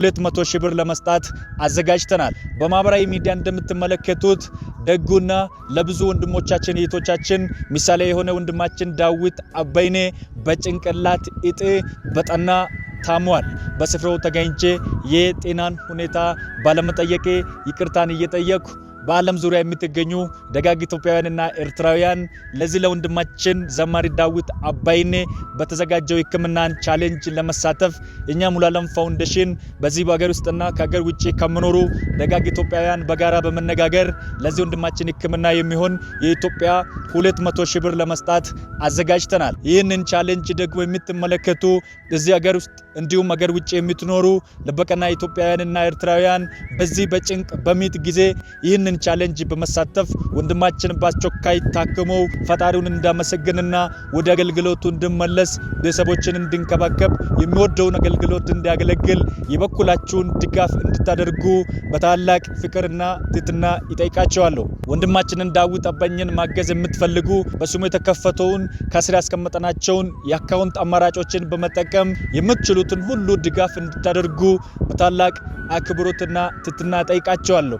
200 ሺህ ብር ለመስጣት አዘጋጅተናል። በማህበራዊ ሚዲያ እንደምትመለከቱት ደጉና ለብዙ ወንድሞቻችን እህቶቻችን ምሳሌ የሆነ ወንድማችን ዳዊት አባይኔ በጭንቅላት እጢ በጠና ታሟል። በስፍራው ተገኝቼ የጤናን ሁኔታ ባለመጠየቄ ይቅርታን እየጠየቅኩ በዓለም ዙሪያ የምትገኙ ደጋግ ኢትዮጵያውያንና ኤርትራውያን ለዚህ ለወንድማችን ዘማሪ ዳዊት አባይኔ በተዘጋጀው ሕክምናን ቻሌንጅ ለመሳተፍ እኛ ሙሉ ዓለም ፋውንዴሽን በዚህ በአገር ውስጥና ከሀገር ውጪ ከመኖሩ ደጋግ ኢትዮጵያውያን በጋራ በመነጋገር ለዚህ ወንድማችን ሕክምና የሚሆን የኢትዮጵያ 200 ሺህ ብር ለመስጣት አዘጋጅተናል። ይህንን ቻሌንጅ ደግሞ የምትመለከቱ እዚህ ሀገር ውስጥ እንዲሁም ሀገር ውጪ የምትኖሩ ለበቀና ኢትዮጵያውያንና ኤርትራውያን በዚህ በጭንቅ በሚት ጊዜ ይህንን ቻሌንጅ በመሳተፍ ወንድማችን በአስቸኳይ ታክሞ ፈጣሪውን እንዳመሰግንና ወደ አገልግሎቱ እንድመለስ ቤተሰቦችን እንድንከባከብ የሚወደውን አገልግሎት እንዲያገለግል የበኩላችሁን ድጋፍ እንድታደርጉ በታላቅ ፍቅርና ትህትና ይጠይቃቸዋለሁ። ወንድማችንን ዳዊት አባይኔን ማገዝ የምትፈልጉ በስሙ የተከፈተውን ከስር ያስቀመጥናቸውን የአካውንት አማራጮችን በመጠቀም የምትችሉትን ሁሉ ድጋፍ እንድታደርጉ በታላቅ አክብሮትና ትህትና ጠይቃቸዋለሁ።